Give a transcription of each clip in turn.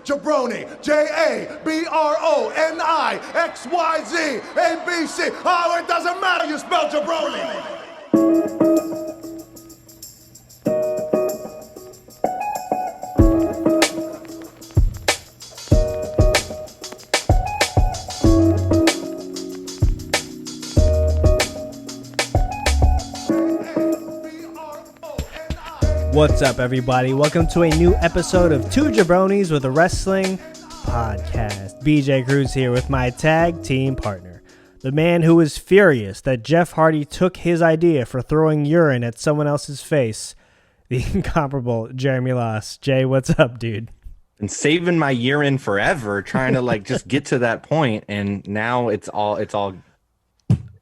Jabroni, Jabronixyz, oh, it doesn't matter, you spell jabroni. What's up, everybody? Welcome to a new episode of Two Jabronis with a Wrestling Podcast. BJ Cruz here with my tag team partner, the man who was furious that Jeff Hardy took his idea for throwing urine at someone else's face, the incomparable Jeremy Loss. Jay, what's up, dude? And saving my urine forever, trying to just get to that point, and now it's all a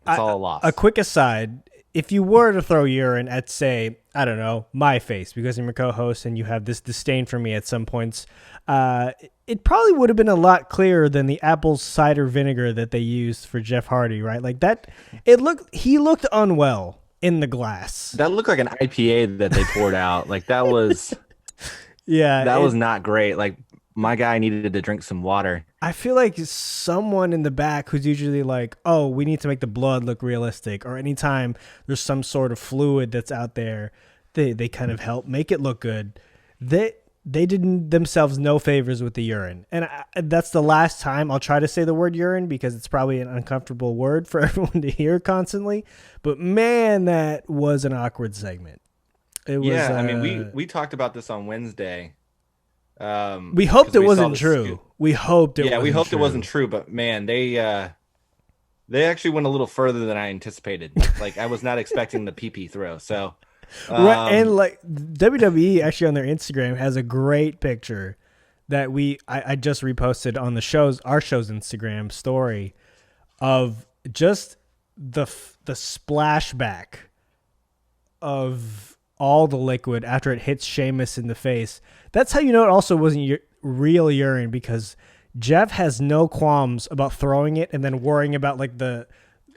loss. A quick aside. If you were to throw urine at, say, I don't know, my face, because I'm your co-host and you have this disdain for me at some points, it probably would have been a lot clearer than the apple cider vinegar that they used for Jeff Hardy, right? Like that, he looked unwell in the glass. That looked like an IPA that they poured out. Like that was, that was not great. Like my guy needed to drink some water. I feel like someone in the back who's usually like, oh, we need to make the blood look realistic, or anytime there's some sort of fluid that's out there, they kind of help make it look good. They did themselves no favors with the urine. And that's the last time I'll try to say the word urine, because it's probably an uncomfortable word for everyone to hear constantly. But man, that was an awkward segment. It was, I mean, we talked about this on Wednesday. We hoped it wasn't true. We hoped it wasn't true, but man, they actually went a little further than I anticipated. Like I was not expecting the PP throw. So right, and like WWE actually on their Instagram has a great picture that I just reposted on our show's Instagram story of just the splashback of all the liquid after it hits Sheamus in the face. That's how you know it also wasn't real urine, because Jeff has no qualms about throwing it and then worrying about like the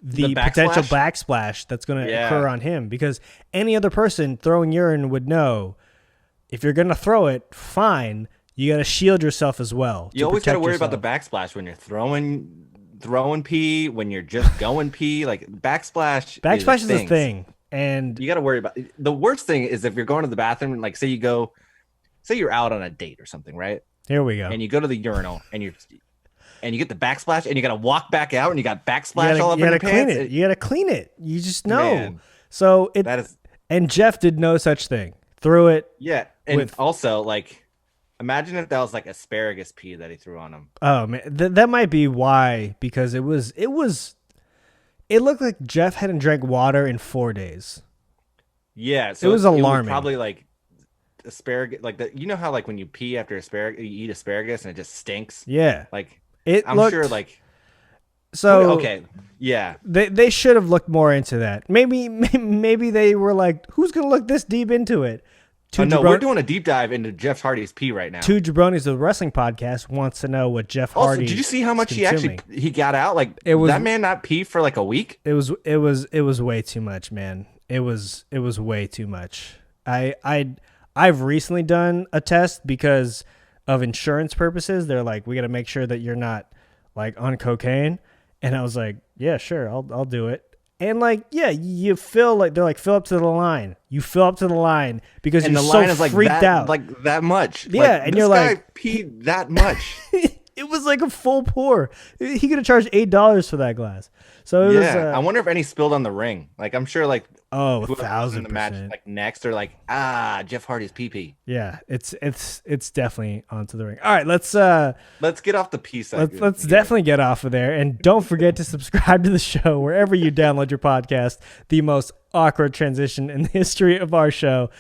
potential backsplash that's going to occur on him, because any other person throwing urine would know if you're going to throw it, fine, you got to shield yourself as well. You always got to worry about the backsplash when you're throwing pee, when you're just going pee. Like backsplash is a thing. And you got to worry about the worst thing is if you're going to the bathroom and like say you're out on a date or something, right? Here we go. And you go to the urinal and you get the backsplash and you got to walk back out and you got backsplash all over your pants. You got to clean it. You just know. Man, so and Jeff did no such thing. Threw it. Yeah. And also like, imagine if that was like asparagus pee that he threw on him. Oh man, that might be why, because it looked like Jeff hadn't drank water in 4 days. Yeah, so it was alarming. Probably like asparagus, like that. You know how like when you pee after asparagus, you eat asparagus and it just stinks. Yeah, like I'm sure like. So okay, yeah, they should have looked more into that. Maybe they were like, who's gonna look this deep into it? We're doing a deep dive into Jeff Hardy's pee right now. Two Jabronis, the wrestling podcast, wants to know what Jeff Hardy. Did you see how much he got out? Like that man not pee for like a week. It was way too much, man. It was way too much. I've recently done a test because of insurance purposes. They're like, we got to make sure that you're not like on cocaine, and I was like, yeah, sure, I'll do it. And like, yeah, you feel like they're like, fill up to the line. You fill up to the line because you're so freaked out, like that much. Yeah, like, and you're like, peed that much. It was like a full pour. He could have charged $8 for that glass. So it was, I wonder if any spilled on the ring. Like I'm sure, like 1,000% the match, like next, or like Jeff Hardy's pee. Yeah, it's definitely onto the ring. All right, let's get off the pee side. Let's definitely get off of there, and don't forget to subscribe to the show wherever you download your podcast. The most awkward transition in the history of our show.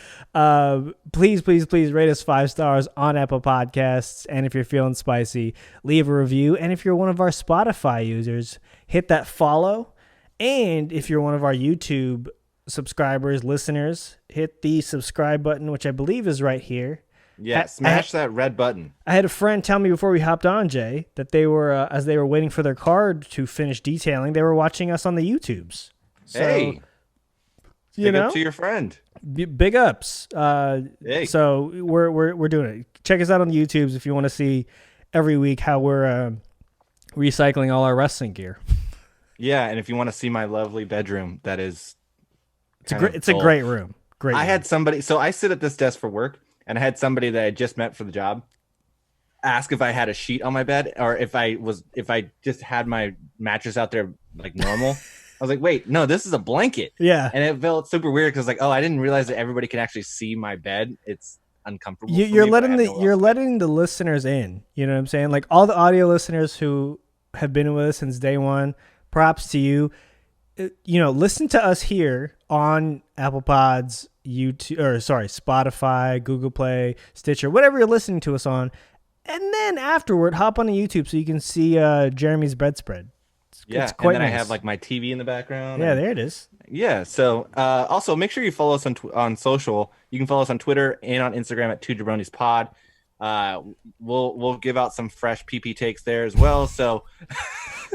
Please rate us 5 stars on Apple Podcasts, and if you're feeling spicy, leave a review. And if you're one of our Spotify users, hit that follow. And if you're one of our YouTube subscribers, listeners, hit the subscribe button, which I believe is right here. Yeah, smash that red button. I had a friend tell me before we hopped on, Jay, that they were, as they were waiting for their card to finish detailing, they were watching us on the YouTubes. So, hey, big up to your friend. Big ups. Hey. So we're doing it. check us out on the YouTubes if you want to see every week how we're recycling all our wrestling gear. Yeah, and if you want to see my lovely bedroom, that is, it's a great room. Great. I had somebody, so I sit at this desk for work, and I had somebody that I just met for the job ask if I had a sheet on my bed, or if I just had my mattress out there like normal. I was like, wait, no, this is a blanket. Yeah. And it felt super weird because like, oh, I didn't realize that everybody can actually see my bed. It's uncomfortable. You're letting the listeners in. You know what I'm saying? Like all the audio listeners who have been with us since day one, props to you. Listen to us here on Apple Pods, Spotify, Google Play, Stitcher, whatever you're listening to us on. And then afterward, hop on the YouTube so you can see Jeremy's bedspread. It's quite and then nice. I have like my TV in the background. Yeah, there it is. Yeah, so also make sure you follow us on social. You can follow us on Twitter and on Instagram at 2JabronisPod. We'll give out some fresh PP takes there as well. So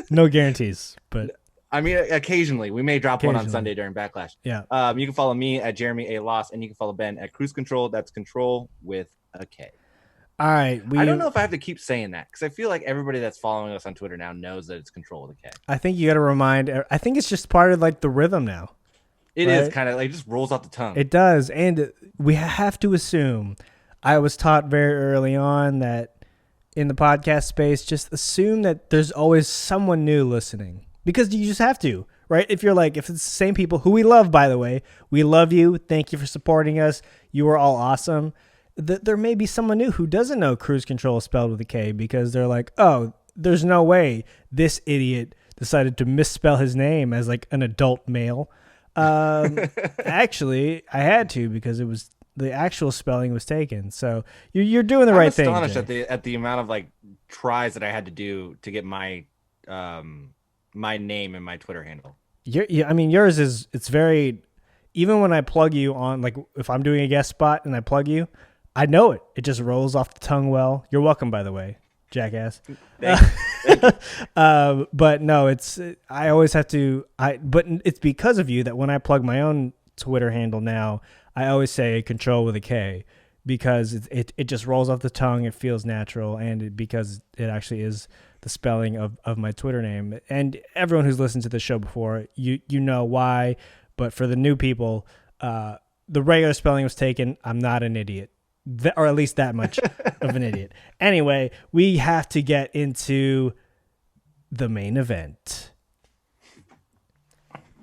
no guarantees, but I mean, occasionally we may drop one on Sunday during Backlash. Yeah. You can follow me at Jeremy A. Loss, and you can follow Ben at Cruise Control. That's control with a K. All right. I don't know if I have to keep saying that because I feel like everybody that's following us on Twitter now knows that it's control with a K. I think you got to remind. I think it's just part of like the rhythm now. It is kind of like it just rolls off the tongue. It does, and we have to assume. I was taught very early on that in the podcast space, just assume that there's always someone new listening because you just have to, right? If it's the same people who we love, by the way, we love you. Thank you for supporting us. You are all awesome. There may be someone new who doesn't know Cruise Control is spelled with a K because they're like, oh, there's no way this idiot decided to misspell his name as like an adult male. Actually, I had to because it was the actual spelling was taken. So you're doing the right thing. I'm astonished at the amount of like tries that I had to do to get my my name and my Twitter handle. Yours is it's very. Even when I plug you on, like if I'm doing a guest spot and I plug you, I know it. It just rolls off the tongue well. You're welcome, by the way, jackass. Thank you. But no, I always have to. But it's because of you that when I plug my own Twitter handle now, I always say control with a K because it just rolls off the tongue. It feels natural, and because it actually is the spelling of my Twitter name. And everyone who's listened to the show before, you know why. But for the new people, the regular spelling was taken. I'm not an idiot. Or at least that much of an idiot. Anyway, we have to get into the main event.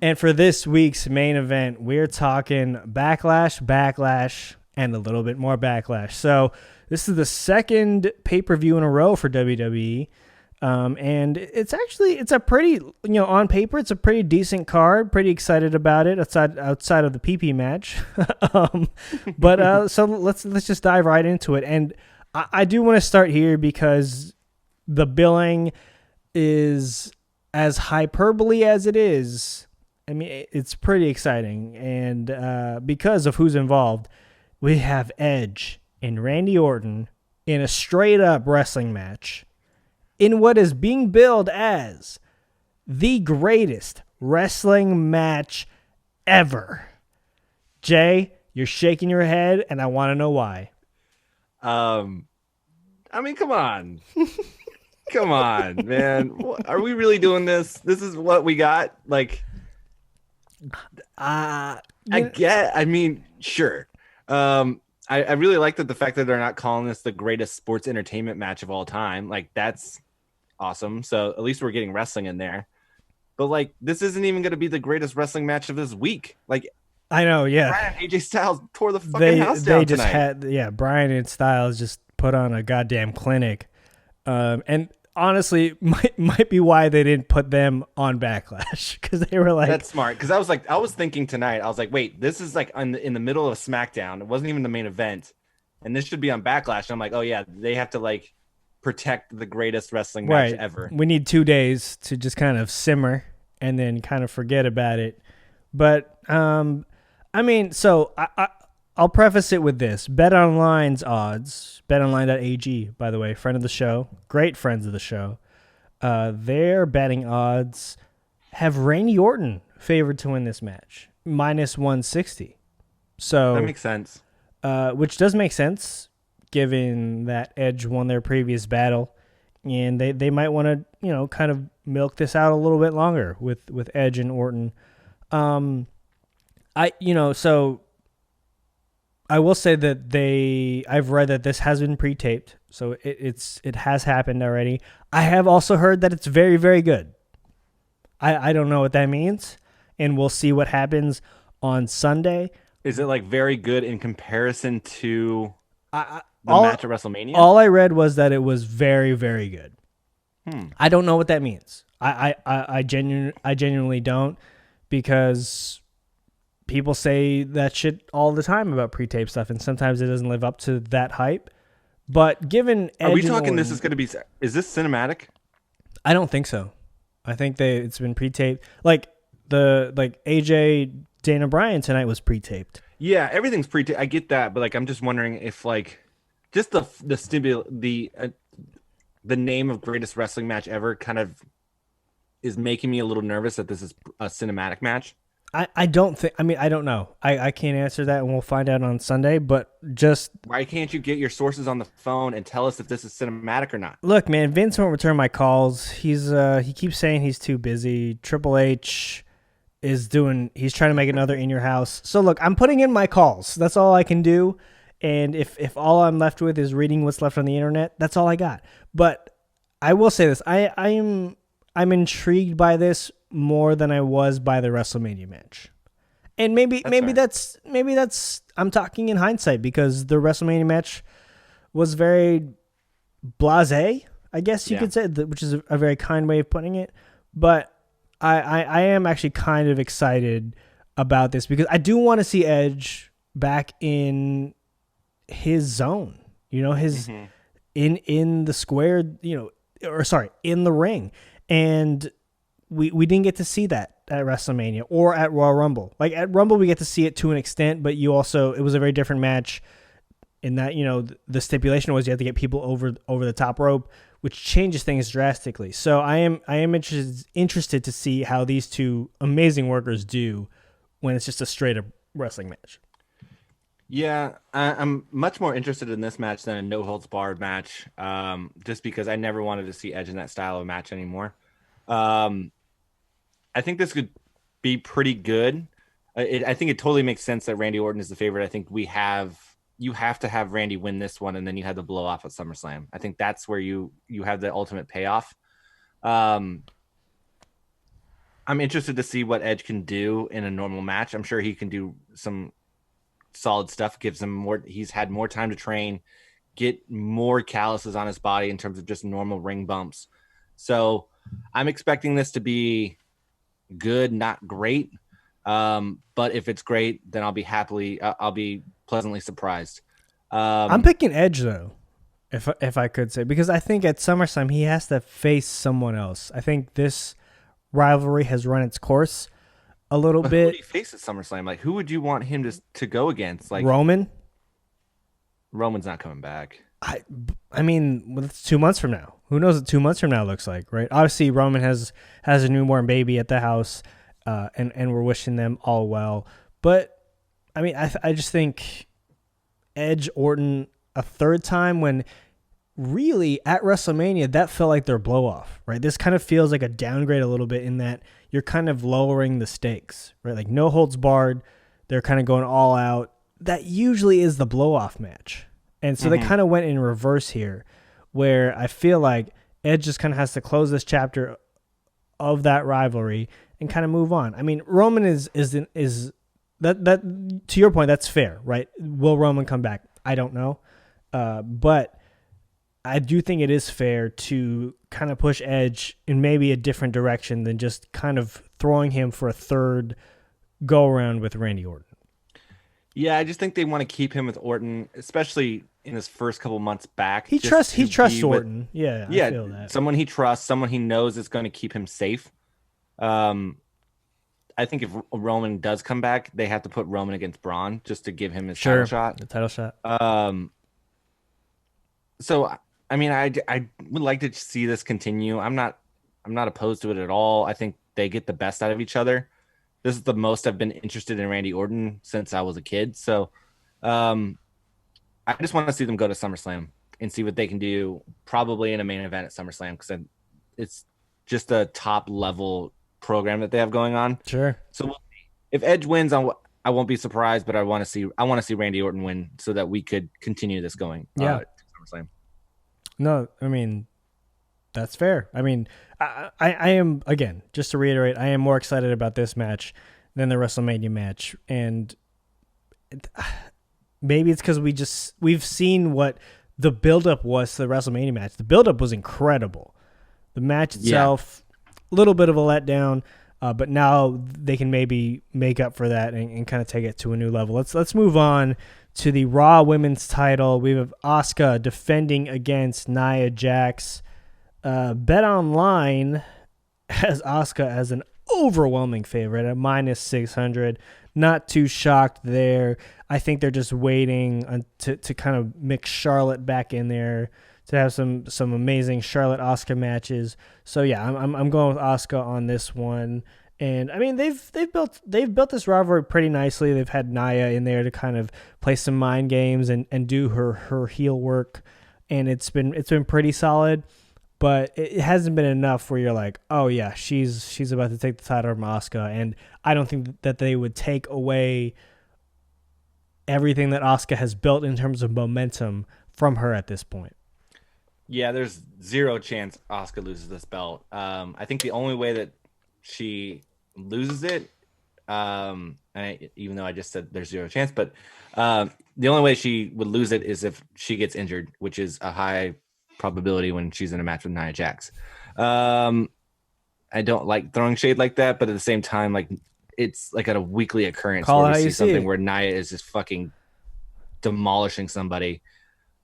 And for this week's main event, we're talking Backlash, and a little bit more Backlash. So this is the second pay-per-view in a row for WWE. And it's a pretty, on paper, it's a pretty decent card. Pretty excited about it outside of the PP match. But so let's just dive right into it. And I do want to start here because the billing is as hyperbole as it is. I mean, it's pretty exciting. And because of who's involved, we have Edge and Randy Orton in a straight up wrestling match in what is being billed as the greatest wrestling match ever. Jay, you're shaking your head, and I want to know why. I mean, come on. Come on, man. Are we really doing this? This is what we got? Like, sure. I really like the fact that they're not calling this the greatest sports entertainment match of all time. Like, that's awesome. So at least we're getting wrestling in there. But like, this isn't even going to be the greatest wrestling match of this week. Like, I know, yeah. Brian and AJ Styles tore the fucking house down tonight. Brian and Styles just put on a goddamn clinic. And honestly, might be why they didn't put them on Backlash because they were like, that's smart. Because I was thinking tonight, I was like, wait, this is like in the middle of SmackDown. It wasn't even the main event, and this should be on Backlash. And I'm like, oh yeah, they have to like protect the greatest wrestling match ever. We need 2 days to just kind of simmer and then kind of forget about it. But I mean, so I'll preface it with this. BetOnline's odds, betonline.ag, by the way, friend of the show, great friends of the show, their betting odds have Randy Orton favored to win this match, minus 160. So that makes sense. Which does make sense given that Edge won their previous battle, and they might want to, kind of milk this out a little bit longer with Edge and Orton. So I will say that I've read that this has been pre-taped, so it has happened already. I have also heard that it's very, very good. I don't know what that means, and we'll see what happens on Sunday. Is it like very good in comparison to the match at WrestleMania? All I read was that it was very, very good. I don't know what that means. I genuinely don't, because people say that shit all the time about pre-tape stuff, and sometimes it doesn't live up to that hype. But given Edge, are we talking this is going to be? Is this cinematic? I don't think so. I think it's been pre-taped. Like AJ Dana Bryan tonight was pre-taped. Yeah, everything's pre-taped. I get that, but like I'm just wondering if like just the name of greatest wrestling match ever kind of is making me a little nervous that this is a cinematic match. I don't think. I mean, I don't know. I can't answer that, and we'll find out on Sunday. But just why can't you get your sources on the phone and tell us if this is cinematic or not? Look, man, Vince won't return my calls. He keeps saying he's too busy. Triple H he's trying to make another In Your House. So look, I'm putting in my calls. That's all I can do. And if all I'm left with is reading what's left on the internet, that's all I got. But I will say this: I'm intrigued by this more than I was by the WrestleMania match. And maybe that's I'm talking in hindsight, because the WrestleMania match was very blasé, I guess you could say, which is a very kind way of putting it. But I am actually kind of excited about this, because I do want to see Edge back in his zone, his in the square, in the ring. And we didn't get to see that at WrestleMania or at Royal Rumble. Like at Rumble, we get to see it to an extent, but it was a very different match in that, the stipulation was you had to get people over the top rope, which changes things drastically. So I am interested to see how these two amazing workers do when it's just a straight up wrestling match. Yeah, I'm much more interested in this match than a no holds barred match, just because I never wanted to see Edge in that style of match anymore. I think this could be pretty good. I think it totally makes sense that Randy Orton is the favorite. I think you have to have Randy win this one, and then you have the blow off at SummerSlam. I think that's where you have the ultimate payoff. I'm interested to see what Edge can do in a normal match. I'm sure he can do some solid stuff. Gives him more. He's had more time to train, get more calluses on his body in terms of just normal ring bumps. So I'm expecting this to be good, not great. But if it's great, then I'll be pleasantly surprised. I'm picking Edge though, if I could say, because I think at SummerSlam he has to face someone else. I think this rivalry has run its course a little bit. Who would he face at SummerSlam? Like, who would you want him to go against? Like Roman. Roman's not coming back. I mean, it's 2 months from now. Who knows what 2 months from now looks like, right? Obviously, Roman has a newborn baby at the house, and we're wishing them all well. But I mean, I just think Edge Orton a third time, when really at WrestleMania that felt like their blow off, right? This kind of feels like a downgrade a little bit in that you're kind of lowering the stakes, right? Like no holds barred, they're kind of going all out. That usually is the blow off match. And so they kind of went in reverse here, where I feel like Edge just kind of has to close this chapter of that rivalry and kind of move on. I mean, Roman is that to your point, that's fair, right? Will Roman come back? I don't know. But I do think it is fair to kind of push Edge in maybe a different direction than just kind of throwing him for a third go around with Randy Orton. Yeah, I just think they want to keep him with Orton, especially in his first couple months back. He trusts Orton. Yeah, I feel that. Someone he trusts, someone he knows is going to keep him safe. I think if Roman does come back, they have to put Roman against Braun just to give him his title shot. The title shot. So I mean, I would like to see this continue. I'm not opposed to it at all. I think they get the best out of each other. This is the most I've been interested in Randy Orton since I was a kid. So I just want to see them go to SummerSlam and see what they can do, probably in a main event at SummerSlam, because it's just a top level program that they have going on. Sure. So we'll see. If Edge wins, I won't be surprised, but I want to see Randy Orton win so that we could continue this going. Yeah. To SummerSlam. No, I mean, that's fair. I mean, I am, again, just to reiterate, I am more excited about this match than the WrestleMania match. And maybe it's because we've seen what the buildup was to the WrestleMania match. The buildup was incredible. The match itself, a little bit of a letdown, but now they can maybe make up for that and kind of take it to a new level. Let's move on to the Raw Women's title. We have Asuka defending against Nia Jax. Bet Online has Asuka as an overwhelming favorite at -600. Not too shocked there. I think they're just waiting to kind of mix Charlotte back in there to have some amazing Charlotte Asuka matches. So yeah, I'm going with Asuka on this one. And I mean they've built this rivalry pretty nicely. They've had Nia in there to kind of play some mind games and do her heel work, and it's been pretty solid. But it hasn't been enough where you're like, oh yeah, she's about to take the title from Asuka, and I don't think that they would take away everything that Asuka has built in terms of momentum from her at this point. Yeah, there's zero chance Asuka loses this belt. I think the only way that she loses it, even though I just said there's zero chance, but the only way she would lose it is if she gets injured, which is a high probability when she's in a match with Nia Jax. I don't like throwing shade like that, but at the same time, like it's like a weekly occurrence where we see something where Nia is just fucking demolishing somebody.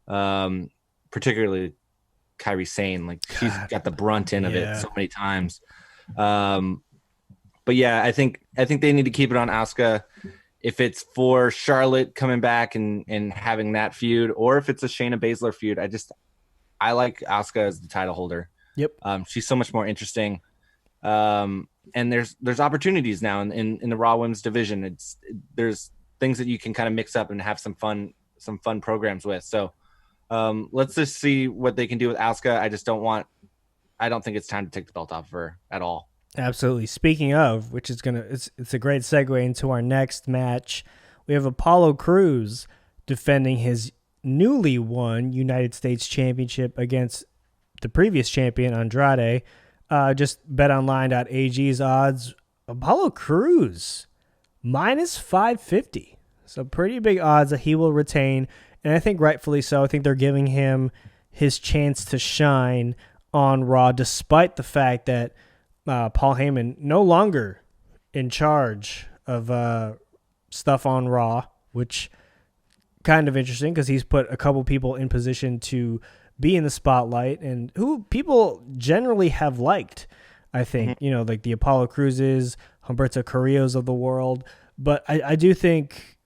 Particularly Kairi Sane, like she's got the brunt end of it so many times. But yeah, I think they need to keep it on Asuka. If it's for Charlotte coming back and having that feud, or if it's a Shayna Baszler feud, I like Asuka as the title holder. Yep. She's so much more interesting. And there's opportunities now in the Raw Women's division. There's things that you can kind of mix up and have some fun programs with. So let's just see what they can do with Asuka. I don't think it's time to take the belt off of her at all. Absolutely. Speaking of, which is it's a great segue into our next match. We have Apollo Crews defending his newly won United States Championship against the previous champion, Andrade. Just betonline.ag's odds. Apollo Crews, -550. So pretty big odds that he will retain, and I think rightfully so. I think they're giving him his chance to shine on Raw, despite the fact that Paul Heyman no longer in charge of stuff on Raw, which kind of interesting because he's put a couple people in position to be in the spotlight and who people generally have liked. I think, like the Apollo Cruzes, Humberto Carrillos of the world. But I do think,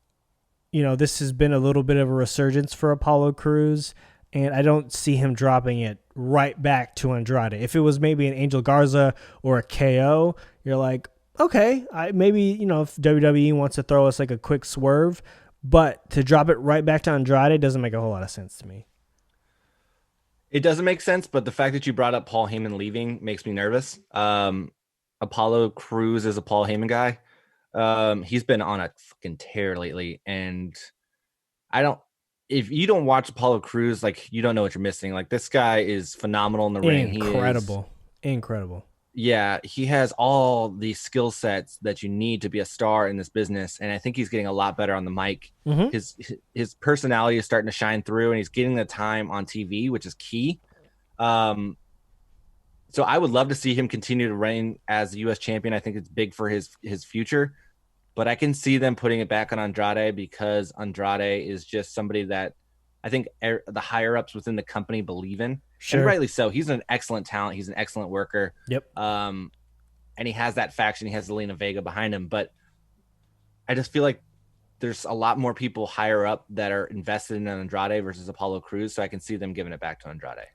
this has been a little bit of a resurgence for Apollo Crews, and I don't see him dropping it right back to Andrade. If it was maybe an Angel Garza or a KO, you're like, okay, maybe, if WWE wants to throw us like a quick swerve, but to drop it right back to Andrade doesn't make a whole lot of sense to me. It doesn't make sense, but the fact that you brought up Paul Heyman leaving makes me nervous. Apollo Crews is a Paul Heyman guy. He's been on a fucking tear lately, and if you don't watch Apollo Crews, like, you don't know what you're missing. Like, this guy is phenomenal in the ring. Incredible. Yeah, he has all the skill sets that you need to be a star in this business, and I think he's getting a lot better on the mic. Mm-hmm. His personality is starting to shine through, and he's getting the time on TV, which is key. So I would love to see him continue to reign as the U.S. champion. I think it's big for his future, but I can see them putting it back on Andrade because Andrade is just somebody that I think the higher ups within the company believe in. Sure. And rightly so. He's an excellent talent. He's an excellent worker. Yep. And he has that faction. He has Zelina Vega behind him. But I just feel like there's a lot more people higher up that are invested in Andrade versus Apollo Crews. So I can see them giving it back to Andrade.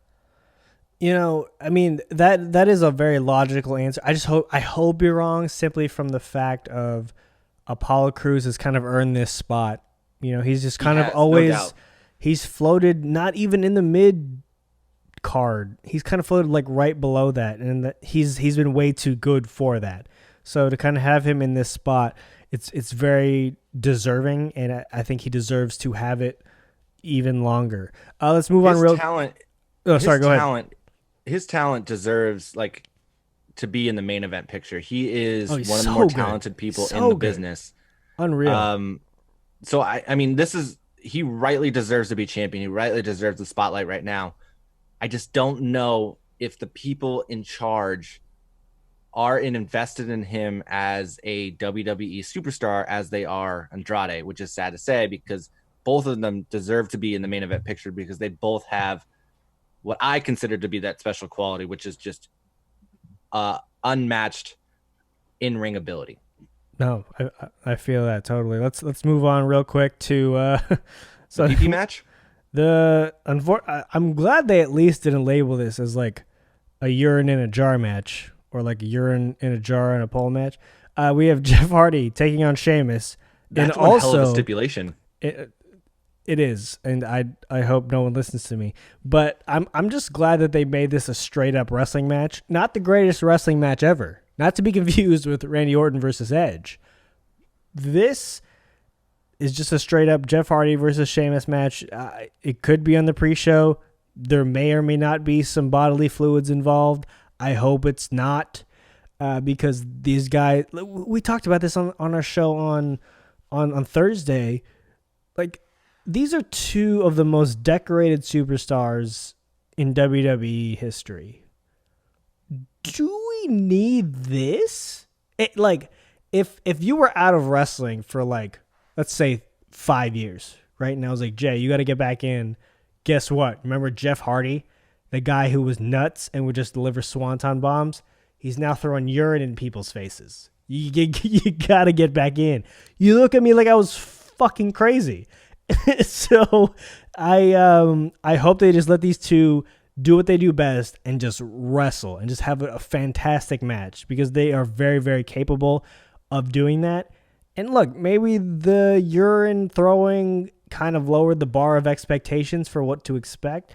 I mean, that is a very logical answer. I hope you're wrong, simply from the fact of Apollo Crews has kind of earned this spot. He's just kind of always, he's floated not even in the mid card. He's kind of floated like right below that, and he's been way too good for that. So to kind of have him in this spot, it's very deserving, and I think he deserves to have it even longer. Let's move on. Talent. Oh, sorry. Go ahead. His talent deserves to be in the main event picture. He is one of the so more good. talented people So in the good. business. Unreal. So I mean, he rightly deserves to be champion. He rightly deserves the spotlight right now. I just don't know if the people in charge are invested in him as a WWE superstar as they are Andrade, which is sad to say because both of them deserve to be in the main event picture because they both have what I consider to be that special quality, which is just unmatched in-ring ability. No, I feel that totally. Let's move on real quick to The PP match. I'm glad they at least didn't label this as like a urine in a jar match or like a urine in a jar and a pole match. We have Jeff Hardy taking on Sheamus, That's and one also hell of a stipulation. It is, and I hope no one listens to me. But I'm just glad that they made this a straight up wrestling match. Not the greatest wrestling match ever. Not to be confused with Randy Orton versus Edge. This is just a straight up Jeff Hardy versus Sheamus match. It could be on the pre-show. There may or may not be some bodily fluids involved. I hope it's not, because these guys. We talked about this on our show on Thursday. Like, these are two of the most decorated superstars in WWE history. Do we need this? If you were out of wrestling for let's say 5 years, right? And I was like, Jay, you got to get back in. Guess what? Remember Jeff Hardy, the guy who was nuts and would just deliver swanton bombs? He's now throwing urine in people's faces. You got to get back in. You look at me like I was fucking crazy. So I hope they just let these two do what they do best and just wrestle and just have a fantastic match because they are very, very capable of doing that. And look, maybe the urine throwing kind of lowered the bar of expectations for what to expect.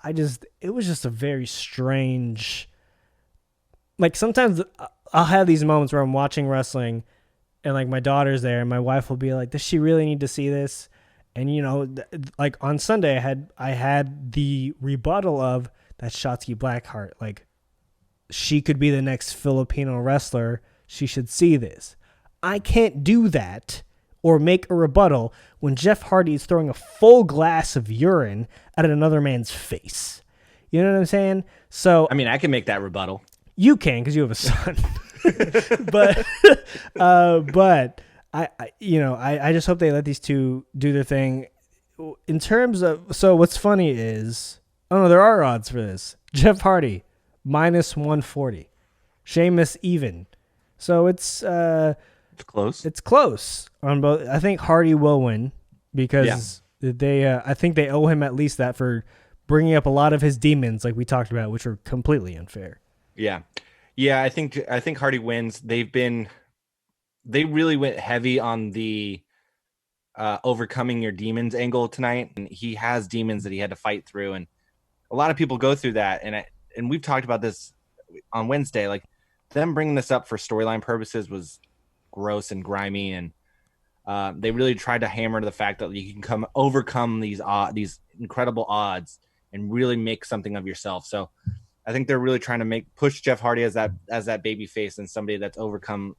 It was just a very strange, sometimes I'll have these moments where I'm watching wrestling and my daughter's there and my wife will be like, does she really need to see this? And, on Sunday, I had the rebuttal of that Shotzi Blackheart. She could be the next Filipino wrestler. She should see this. I can't do that or make a rebuttal when Jeff Hardy is throwing a full glass of urine at another man's face. You know what I'm saying? So, I mean, I can make that rebuttal. You can because you have a son. but I just hope they let these two do their thing. In terms of, so what's funny is, there are odds for this. Jeff Hardy, -140. Sheamus, even. So it's close. It's close on both. I think Hardy will win because I think they owe him at least that for bringing up a lot of his demons, like we talked about, which were completely unfair. Yeah. I think Hardy wins. They really went heavy on the overcoming your demons angle tonight, and he has demons that he had to fight through, and a lot of people go through that, and we've talked about this on Wednesday. Them bringing this up for storyline purposes was gross and grimy, and they really tried to hammer the fact that you can overcome these incredible odds and really make something of yourself. So I think they're really trying to push Jeff Hardy as that baby face and somebody that's overcome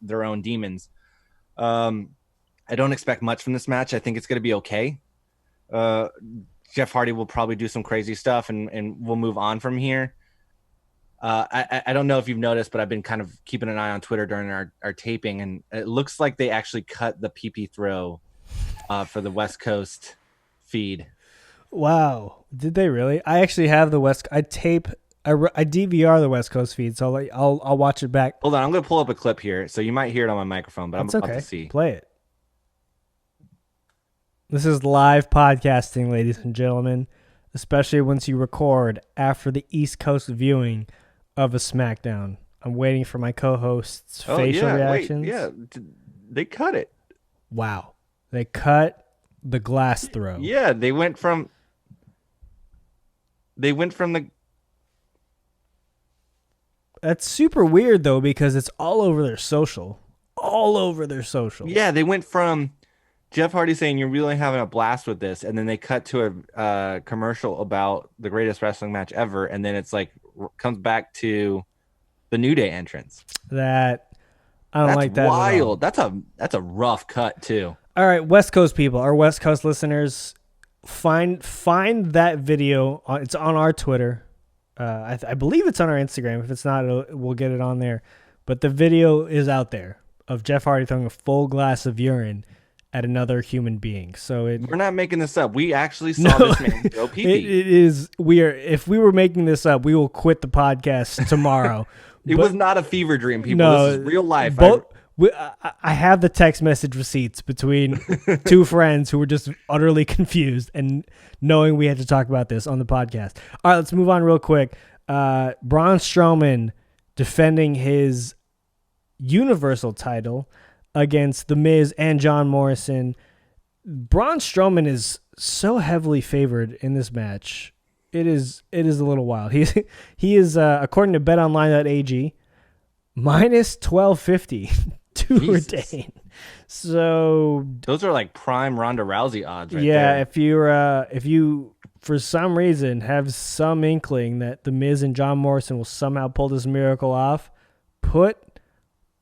their own demons. I don't expect much from this match. I think it's going to be okay. Jeff Hardy will probably do some crazy stuff and we'll move on from here. I don't know if you've noticed, but I've been kind of keeping an eye on Twitter during our taping, and it looks like they actually cut the PP throw for the West Coast feed. Wow. Did they really? I actually have the I DVR the West Coast feed, so I'll watch it back. Hold on, I'm going to pull up a clip here, so you might hear it on my microphone, but I'm about to see. Play it. This is live podcasting, ladies and gentlemen, especially once you record after the East Coast viewing of a SmackDown. I'm waiting for my co-host's facial reactions. They cut it. Wow. They cut the glass throw. Yeah, they went from the. That's super weird though, because it's all over their social. All over their social. Yeah, they went from Jeff Hardy saying you're really having a blast with this, and then they cut to a commercial about the greatest wrestling match ever, and then it's like comes back to the New Day entrance. That I don't like that. Wild. That's a rough cut too. All right, West Coast people, our West Coast listeners, find that video. It's on our Twitter. I believe it's on our Instagram. If it's not, we'll get it on there. But the video is out there of Jeff Hardy throwing a full glass of urine at another human being. So we're not making this up. We actually saw this man go pee-pee. It is. If we were making this up, we will quit the podcast tomorrow. It was not a fever dream, people. No, this is real life. I have the text message receipts between two friends who were just utterly confused and knowing we had to talk about this on the podcast. All right, let's move on real quick. Braun Strowman defending his Universal title against The Miz and John Morrison. Braun Strowman is so heavily favored in this match. It is a little wild. He is according to betonline.ag minus 1250 to retain. So those are like prime Ronda Rousey odds right there. Yeah, if you for some reason have some inkling that The Miz and John Morrison will somehow pull this miracle off, put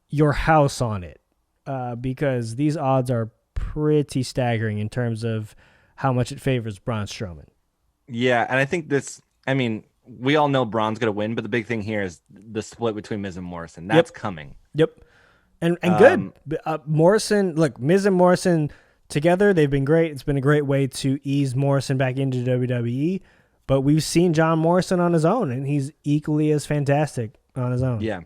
your house on it, because these odds are pretty staggering in terms of how much it favors Braun Strowman. Yeah, and I think we all know Braun's going to win, but the big thing here is the split between Miz and Morrison. That's coming. Yep. And good. Morrison, look, Miz and Morrison together, they've been great. It's been a great way to ease Morrison back into WWE, but we've seen John Morrison on his own, and he's equally as fantastic on his own. Yeah.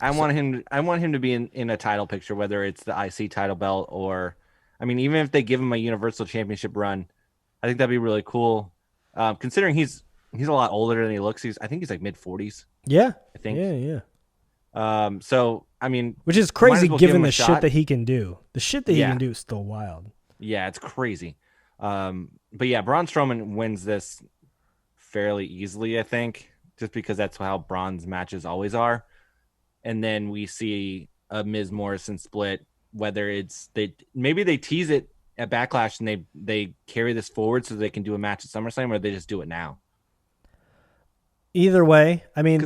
I want him to be in a title picture, whether it's the IC title belt or, even if they give him a Universal Championship run, I think that'd be really cool. Considering he's a lot older than he looks. I think he's like mid-40s. Yeah. I think. Yeah. Which is crazy given the shit that he can do. The shit that he can do is still wild. Yeah, it's crazy. But yeah, Braun Strowman wins this fairly easily, I think, just because that's how Braun's matches always are. And then we see a Miz Morrison split, whether it's maybe they tease it at Backlash and they carry this forward so they can do a match at SummerSlam, or they just do it now. Either way, how many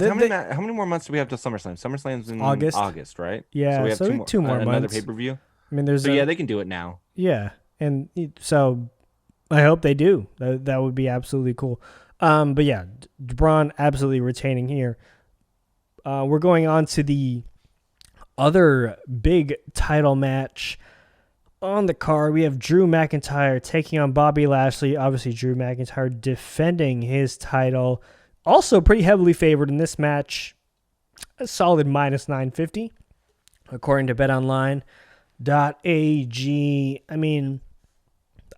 more months do we have till SummerSlam? SummerSlam's in August, right? Yeah, so we have two more months. Another pay-per-view. They can do it now. Yeah, and so I hope they do. That would be absolutely cool. But yeah, Braun absolutely retaining here. We're going on to the other big title match on the card. We have Drew McIntyre taking on Bobby Lashley. Obviously, Drew McIntyre defending his title. Also pretty heavily favored in this match. A solid minus 950, according to betonline.ag.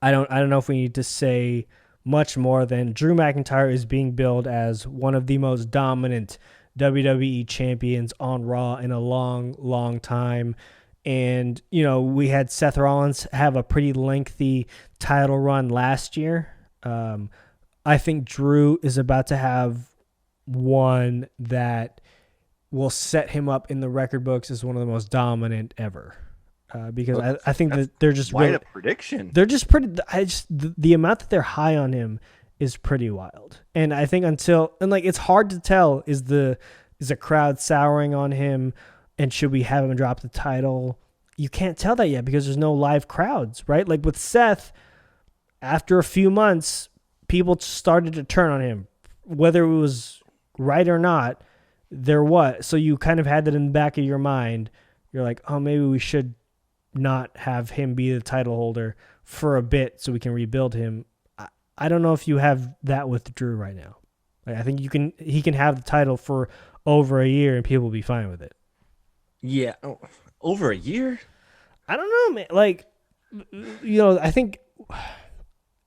I don't know if we need to say much more than Drew McIntyre is being billed as one of the most dominant WWE champions on Raw in a long, long time. And, we had Seth Rollins have a pretty lengthy title run last year. I think Drew is about to have one that will set him up in the record books as one of the most dominant ever. Because I think that they're just quite a prediction. They're just pretty. The amount that they're high on him is pretty wild. And I think it's hard to tell, is the crowd souring on him, and should we have him drop the title? You can't tell that yet because there's no live crowds, right? Like with Seth, after a few months, people started to turn on him, whether it was right or not. So you kind of had that in the back of your mind. You're like, oh, maybe we should not have him be the title holder for a bit so we can rebuild him. I don't know if you have that with Drew right now. I think he can have the title for over a year and people will be fine with it. Yeah, over a year? I don't know, man. I think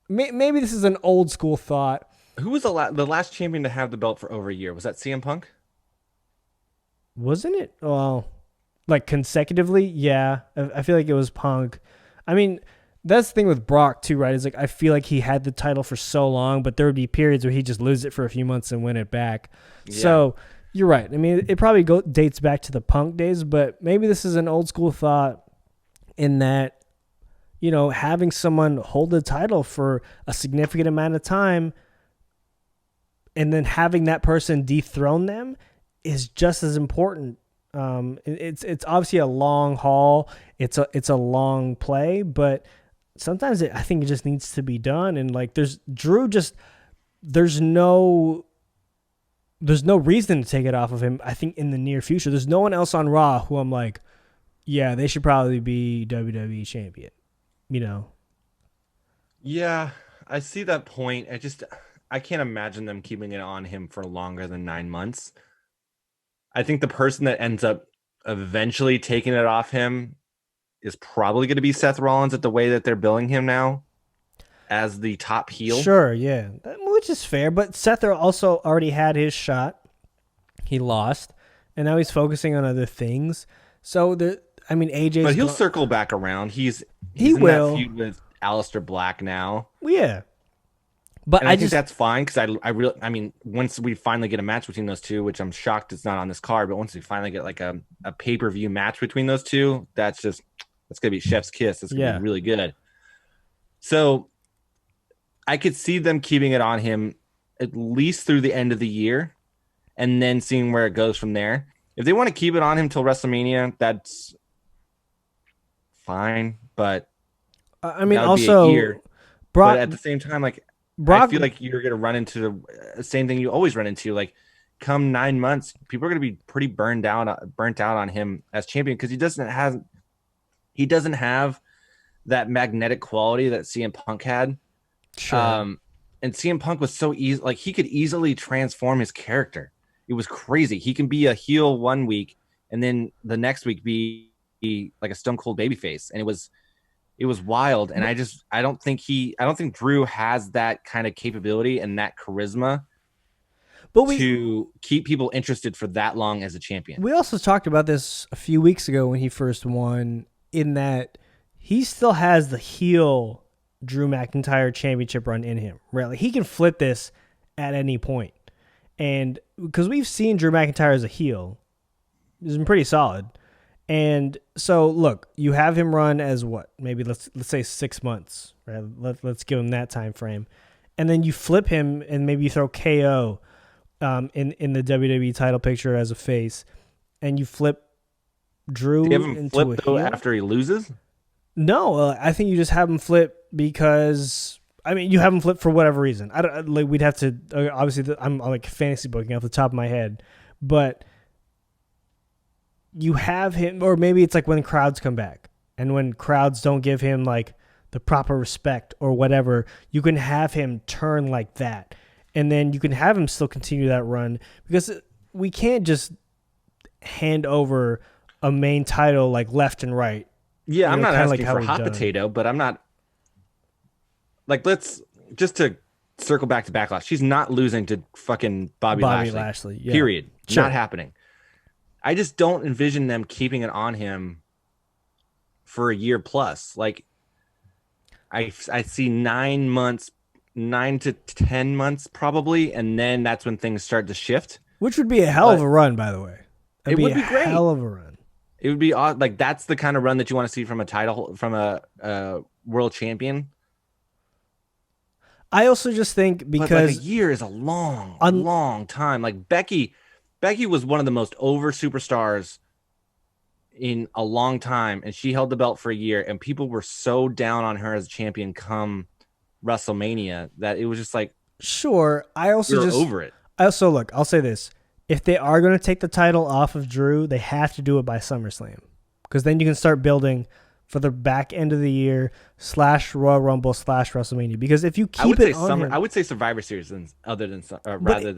maybe this is an old school thought. Who was the last champion to have the belt for over a year? Was that CM Punk? Wasn't it? Well, consecutively, yeah. I feel like it was Punk. That's the thing with Brock too, right? Is like I feel like he had the title for so long, but there would be periods where he just lose it for a few months and win it back. Yeah. So you're right. I mean, it probably dates back to the Punk days, but maybe this is an old school thought in that, you know, having someone hold the title for a significant amount of time and then having that person dethrone them is just as important. It's obviously a long haul. It's a long play, but sometimes I think it just needs to be done. And like there's no reason to take it off of him. I think in the near future, there's no one else on Raw who I'm like, yeah, they should probably be WWE champion, you know? Yeah, I see that point. I can't imagine them keeping it on him for longer than 9 months. I think the person that ends up eventually taking it off him is probably going to be Seth Rollins at the way that they're billing him now as the top heel. Sure, yeah, which is fair. But Seth also already had his shot. He lost, and now he's focusing on other things. So AJ. But he'll circle back around. He will. In that feud with Aleister Black now. Yeah. But I think that's fine because I mean, once we finally get a match between those two, which I'm shocked it's not on this card, but once we finally get like a pay-per-view match between those two, that's gonna be chef's kiss. It's gonna be really good. So I could see them keeping it on him at least through the end of the year, and then seeing where it goes from there. If they want to keep it on him till WrestleMania, that's fine. But I mean, also, but at the same time, like. I feel like you're going to run into the same thing you always run into. Like, come 9 months, people are going to be pretty burnt out on him as champion because he doesn't have that magnetic quality that CM Punk had. Sure. And CM Punk was so easy, like he could easily transform his character. It was crazy. He can be a heel 1 week and then the next week be like a stone cold babyface, and it was wild. And I don't think Drew has that kind of capability and that charisma to keep people interested for that long as a champion. We also talked about this a few weeks ago when he first won, in that he still has the heel Drew McIntyre championship run in him, right? Like he can flip this at any point. And because we've seen Drew McIntyre as a heel, he's been pretty solid. And so, look, you have him run as what? Maybe let's say 6 months, right? Let's give him that time frame, and then you flip him, and maybe you throw KO in the WWE title picture as a face, and you flip Drew into a heel after he loses. No, I think you just have him flip because you have him flip for whatever reason. I don't like. We'd have to obviously. I'm like fantasy booking off the top of my head, but. You have him, or maybe it's like when crowds come back and when crowds don't give him like the proper respect or whatever, you can have him turn like that. And then you can have him still continue that run, because we can't just hand over a main title like left and right. Yeah, I'm not asking for hot potato, but I'm not like, let's just to circle back to Backlash. She's not losing to fucking Bobby Lashley. Yeah. Period. Sure. Not happening. I just don't envision them keeping it on him for a year plus. Like, I see 9 months, 9 to 10 months probably, and then that's when things start to shift. Which would be a hell of a run, by the way. It would be great. Hell of a run. It would be odd. Like, that's the kind of run that you want to see from a world champion. I also just think because a year is a long time. Like Becky was one of the most over superstars in a long time, and she held the belt for a year, and people were so down on her as a champion come WrestleMania that it was just like, sure. I also just over it. Also, look, I'll say this: if they are going to take the title off of Drew, they have to do it by SummerSlam, because then you can start building for the back end of the year / Royal Rumble / WrestleMania. Because if you keep it on him, I would say Survivor Series rather than.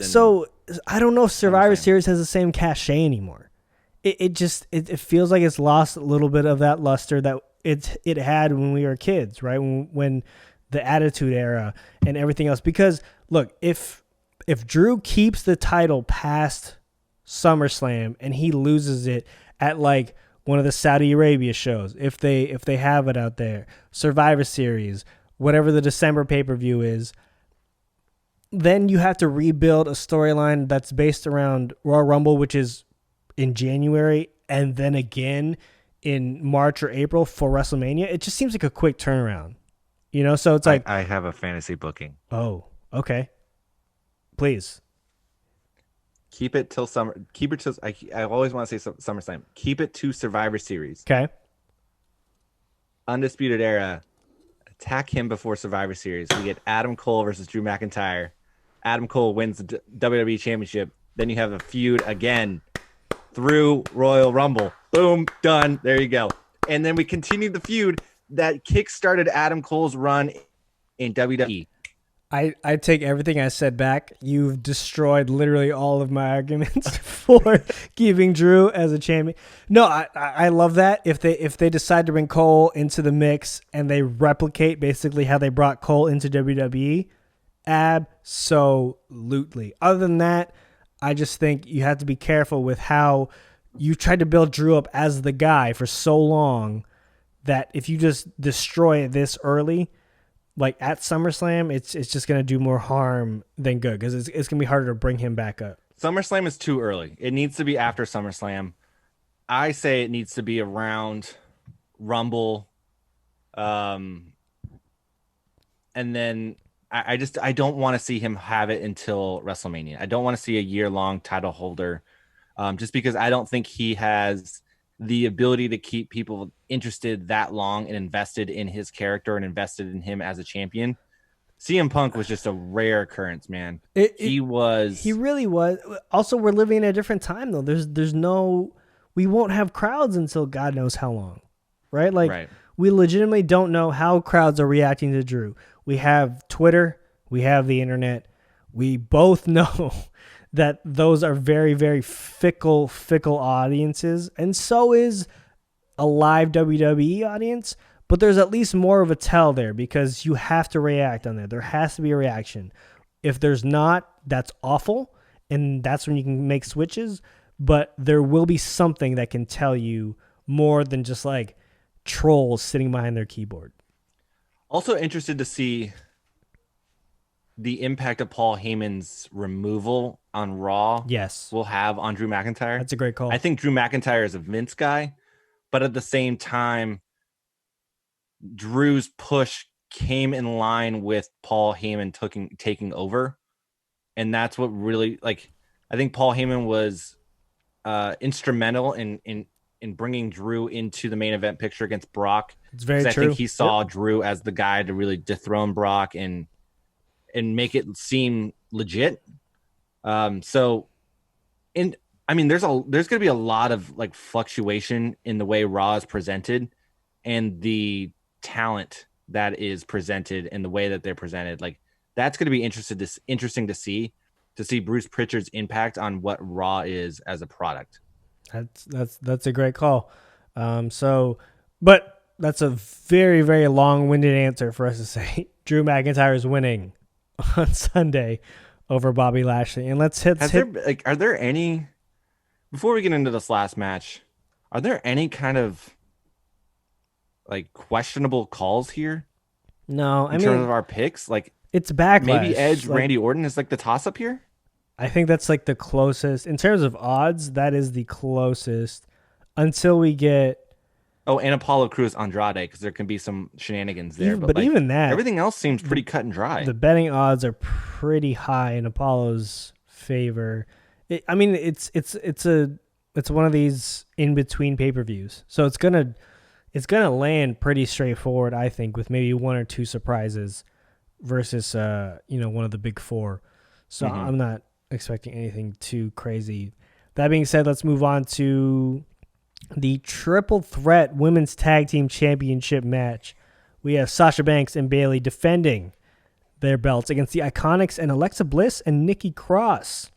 So I don't know if Survivor Series has the same cachet anymore. It feels like it's lost a little bit of that luster that it had when we were kids, right? When the Attitude Era and everything else. Because look, if Drew keeps the title past SummerSlam and he loses it at like one of the Saudi Arabia shows, if they have it out there, Survivor Series, whatever the December pay-per-view is, then you have to rebuild a storyline that's based around Royal Rumble, which is in January, and then again in March or April for WrestleMania. It just seems like a quick turnaround, So it's like I have a fantasy booking. Oh, okay. Please. Keep it till summer. Keep it till I always want to say SummerSlam. Keep it to Survivor Series. Okay. Undisputed Era. Attack him before Survivor Series. We get Adam Cole versus Drew McIntyre. Adam Cole wins the WWE Championship. Then you have a feud again through Royal Rumble. Boom, done. There you go. And then we continue the feud that kickstarted Adam Cole's run in WWE. I take everything I said back. You've destroyed literally all of my arguments for keeping Drew as a champion. No, I love that. If they decide to bring Cole into the mix and they replicate basically how they brought Cole into WWE, absolutely. Other than that, I just think you have to be careful with how you tried to build Drew up as the guy for so long that if you just destroy it this early, like at SummerSlam, it's just going to do more harm than good because it's going to be harder to bring him back up. SummerSlam is too early. It needs to be after SummerSlam. I say it needs to be around Rumble. And then I don't want to see him have it until WrestleMania. I don't want to see a year-long title holder just because I don't think he has the ability to keep people interested that long and invested in his character and invested in him as a champion. CM Punk was just a rare occurrence, man. He really was. Also, we're living in a different time though. We won't have crowds until God knows how long, right? Like we legitimately don't know how crowds are reacting to Drew. We have Twitter, we have the internet. We both know that those are very, very fickle audiences. And so is a live WWE audience. But there's at least more of a tell there because you have to react on that. There has to be a reaction. If there's not, that's awful. And that's when you can make switches. But there will be something that can tell you more than just like trolls sitting behind their keyboard. Also interested to see the impact of Paul Heyman's removal on Raw will have on Drew McIntyre. That's a great call. I think Drew McIntyre is a Vince guy, but at the same time, Drew's push came in line with Paul Heyman taking over. And that's what really, like, I think Paul Heyman was instrumental in bringing Drew into the main event picture against Brock. It's very true. I think he saw Drew as the guy to really dethrone Brock and make it seem legit. There's going to be a lot of like fluctuation in the way Raw is presented and the talent that is presented and the way that they're presented. Like that's going to be interesting to see Bruce Pritchard's impact on what Raw is as a product. That's a great call. But that's a very, very long-winded answer for us to say Drew McIntyre is winning on Sunday over Bobby Lashley. And are there any, before we get into this last match, are there any kind of like questionable calls here? No, in terms of our picks, like it's Backlash. Maybe Edge, Randy Orton is like the toss up here. I think that's like the closest in terms of odds. That is the closest until we get. Oh, and Apollo Crews Andrade, because there can be some shenanigans there. But even that, everything else seems pretty cut and dry. The betting odds are pretty high in Apollo's favor. It's one of these in between pay-per-views, so it's gonna land pretty straightforward, I think, with maybe one or two surprises versus one of the big four. So I'm not expecting anything too crazy. That being said, let's move on to the Triple Threat Women's Tag Team Championship match. We have Sasha Banks and Bayley defending their belts against the Iconics and Alexa Bliss and Nikki Cross.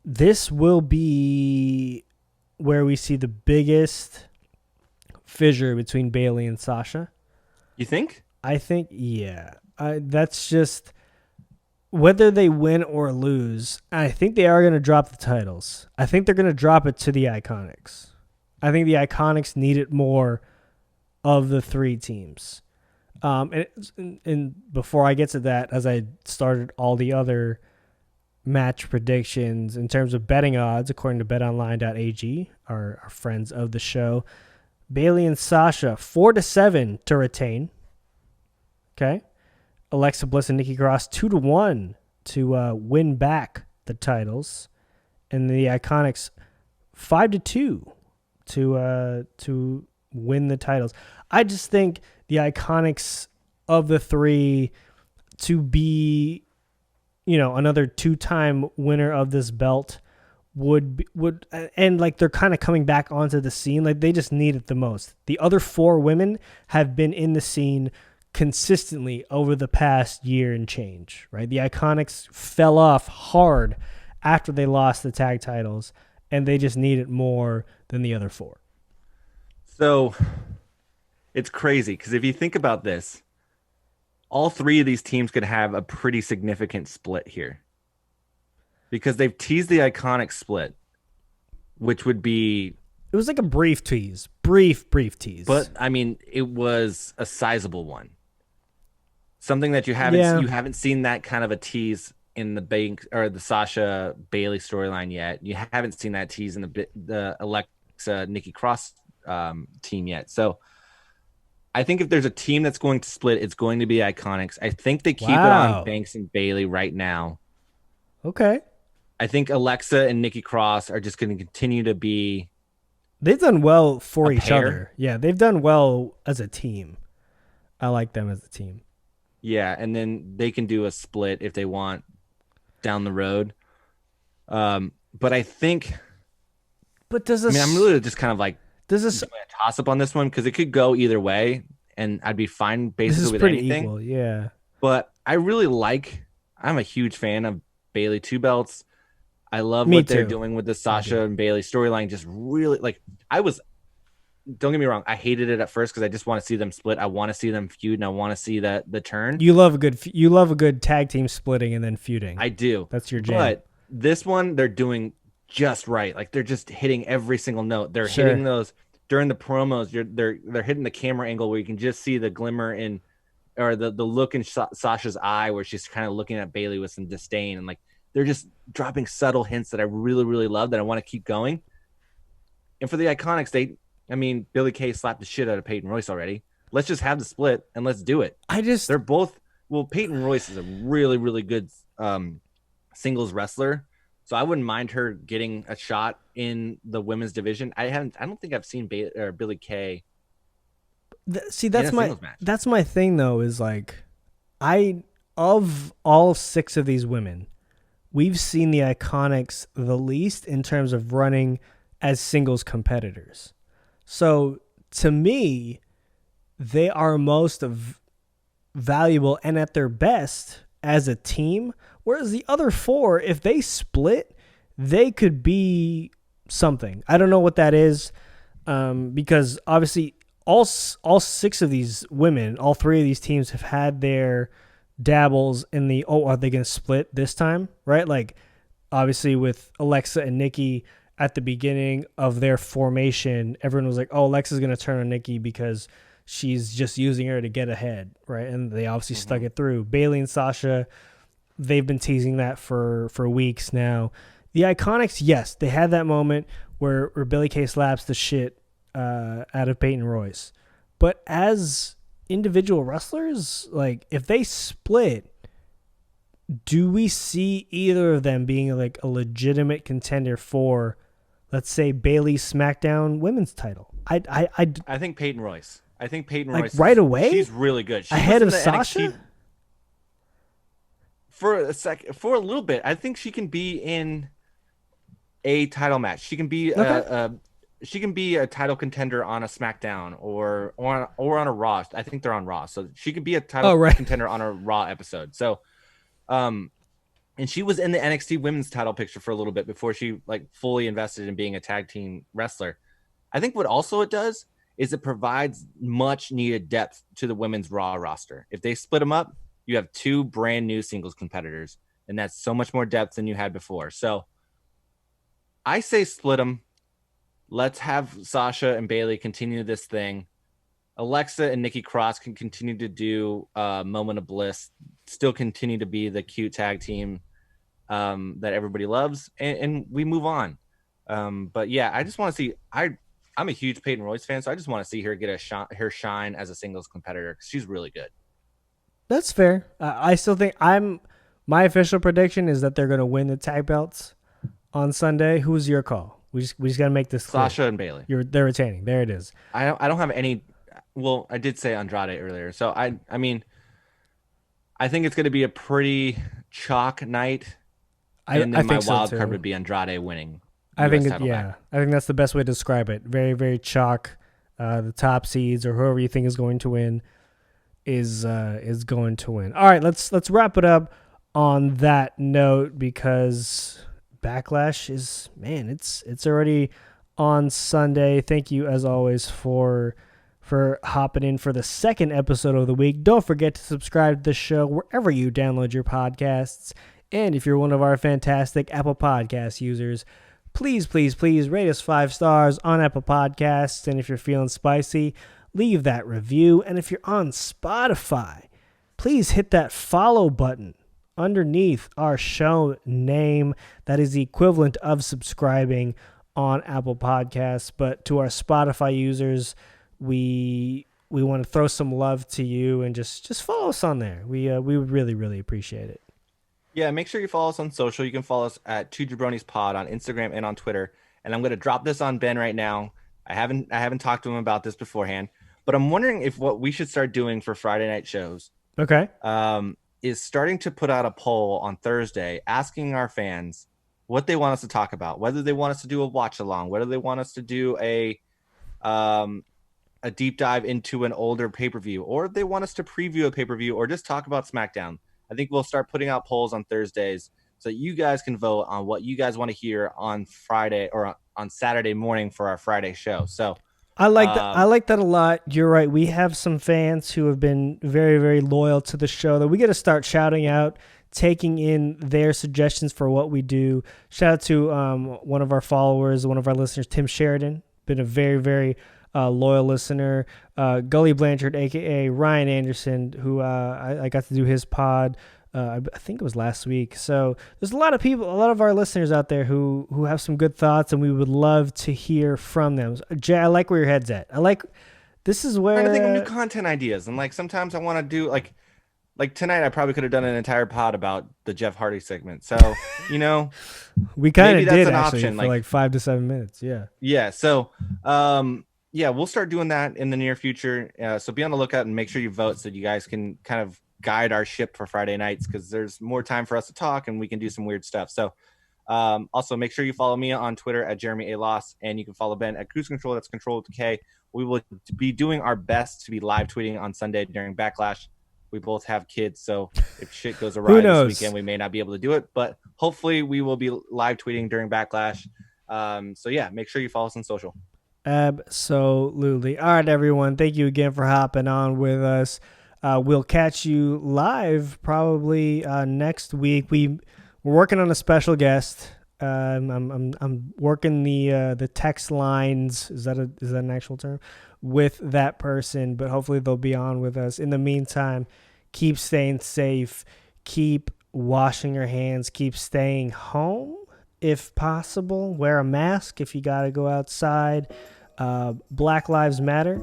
This will be where we see the biggest fissure between Bayley and Sasha. You think? I think, yeah. That's just whether they win or lose, I think they are going to drop the titles. I think they're going to drop it to the Iconics. I think the Iconics need it more of the three teams. And before I get to that, as I started all the other match predictions in terms of betting odds, according to betonline.ag, our friends of the show, Bayley and Sasha 4-7 to retain. Okay. Alexa Bliss and Nikki Cross 2-1 to win back the titles, and the Iconics 5-2 to win the titles. I just think the Iconics of the three to be, another 2-time winner of this belt would and like they're kind of coming back onto the scene. Like they just need it the most. The other 4 women have been in the scene consistently over the past year and change, right? The Iconics fell off hard after they lost the tag titles, and they just need it more than the other 4. So it's crazy because if you think about this, all 3 of these teams could have a pretty significant split here because they've teased the Iconic split, which would be... It was like a brief tease. Brief tease. But, I mean, it was a sizable one. Something that you haven't seen that kind of a tease in the Sasha Bayley storyline yet. You haven't seen that tease in the Alexa Nikki Cross team yet. So I think if there's a team that's going to split, it's going to be Iconics. I think they keep it on Banks and Bayley right now. Okay. I think Alexa and Nikki Cross are just going to continue to be... They've done well for each pair. other. Yeah, they've done well as a team. I like them as a team. Yeah, and then they can do a split if they want down the road. But I think... But does this... I'm really just kind of like... Does this... doing a toss-up on this one because it could go either way, and I'd be fine basically with anything. This is pretty equal, yeah. But I really I'm a huge fan of Bayley 2 belts. I love what they're doing with the Sasha and Bayley storyline. Just really, don't get me wrong, I hated it at first because I just want to see them split. I want to see them feud, and I want to see the turn. You love a good tag team splitting and then feuding. I do. That's your jam. But this one, they're doing just right. Like they're just hitting every single note. They're hitting those during the promos. They're hitting the camera angle where you can just see the glimmer or the look in Sasha's eye where she's kind of looking at Bayley with some disdain, and like they're just dropping subtle hints that I really, really love that I want to keep going. And for the Iconics, Billy Kay slapped the shit out of Peyton Royce already. Let's just have the split and let's do it. They're both... Well, Peyton Royce is a really, really good singles wrestler, so I wouldn't mind her getting a shot in the women's division. I don't think I've seen Billy Kay. That's my thing though. Is like, of all 6 of these women, we've seen the Iconics the least in terms of running as singles competitors. So to me, they are most valuable and at their best as a team. Whereas the other 4, if they split, they could be something. I don't know what that is, because obviously all 6 of these women, all 3 of these teams have had their dabbles in the, are they going to split this time? Right? Like obviously with Alexa and Nikki at the beginning of their formation, everyone was like, Alexa's going to turn on Nikki because she's just using her to get ahead. Right. And they obviously stuck it through. Bayley and Sasha, they've been teasing that for weeks now. The Iconics, yes, they had that moment where Billy Kay slaps the shit out of Peyton Royce. But as individual wrestlers, like if they split, do we see either of them being like a legitimate contender for, let's say, Bayley's SmackDown Women's title? I think Peyton Royce. Like right away. She's really good. Ahead of Sasha. NXT for a little bit. I think she can be in a title match. She can be she can be a title contender on a SmackDown or on a Raw. I think they're on Raw, so she could be a title contender on a Raw episode. So, and she was in the NXT Women's title picture for a little bit before she like fully invested in being a tag team wrestler. I think what also it does is it provides much needed depth to the women's Raw roster. If they split them up, you have 2 brand new singles competitors, and that's so much more depth than you had before. So I say split them. Let's have Sasha and Bayley continue this thing. Alexa and Nikki Cross can continue to do Moment of Bliss, still continue to be the cute tag team that everybody loves, and we move on. But yeah, I just want to see. I'm a huge Peyton Royce fan, so I just want to see her get her shine as a singles competitor because she's really good. That's fair. I still think my official prediction is that they're going to win the tag belts on Sunday. Who's your call? We just got to make this clear. Sasha and Bayley. They're retaining. There it is. I don't have any. Well, I did say Andrade earlier, so I mean, I think it's going to be a pretty chalk night. And then my wild card would be Andrade winning. I think that's the best way to describe it. Very, very chalk. The top seeds or whoever you think is going to win is going to win. All right, let's wrap it up on that note because Backlash is, man, it's already on Sunday. Thank you as always for hopping in for the second episode of the week. Don't forget to subscribe to the show wherever you download your podcasts. And if you're one of our fantastic Apple Podcast users, please rate us 5 stars on Apple Podcasts. And if you're feeling spicy, leave that review. And if you're on Spotify, please hit that follow button underneath our show name. That is the equivalent of subscribing on Apple Podcasts. But to our Spotify users, we want to throw some love to you and just follow us on there. We would really appreciate it. Yeah, make sure you follow us on social. You can follow us at 2Jabronis Pod on Instagram and on Twitter. And I'm going to drop this on Ben right now. I haven't talked to him about this beforehand, but I'm wondering if what we should start doing for Friday night shows, okay, is starting to put out a poll on Thursday asking our fans what they want us to talk about, whether they want us to do a watch along, whether they want us to do a deep dive into an older pay-per-view, or if they want us to preview a pay-per-view or just talk about SmackDown. I think we'll start putting out polls on Thursdays so you guys can vote on what you guys want to hear on Friday or on Saturday morning for our Friday show. So I like that. I like that a lot. You're right. We have some fans who have been very, very loyal to the show that we got to start shouting out, taking in their suggestions for what we do. Shout out to one of our followers, one of our listeners, Tim Sheridan, been a very, very loyal listener. Gully Blanchard, a.k.a. Ryan Anderson, who I got to do his pod, I think it was last week. So there's a lot of people, a lot of our listeners out there who have some good thoughts, and we would love to hear from them. Jay, I like where your head's at. This is where... I'm trying to think of new content ideas. And like sometimes I want to do like tonight I probably could have done an entire pod about the Jeff Hardy segment. So, we kind of did an actually option, for like 5 to 7 minutes. Yeah. Yeah. So, yeah, we'll start doing that in the near future. So be on the lookout and make sure you vote so you guys can kind of guide our ship for Friday nights because there's more time for us to talk and we can do some weird stuff. So also make sure you follow me on Twitter at Jeremy A. Loss, and you can follow Ben at Cruise Control. That's Control with the K. We will be doing our best to be live tweeting on Sunday during Backlash. We both have kids, so if shit goes awry this weekend, we may not be able to do it. But hopefully we will be live tweeting during Backlash. So yeah, make sure you follow us on social. Absolutely. All right, everyone. Thank you again for hopping on with us. We'll catch you live probably next week. We're working on a special guest. I'm working the text lines. Is that an actual term? With that person, but hopefully they'll be on with us. In the meantime, keep staying safe. Keep washing your hands. Keep staying home if possible. Wear a mask if you got to go outside. Black Lives Matter.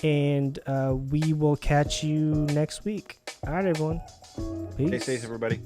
And we will catch you next week. All right, everyone. Peace. Stay safe, everybody.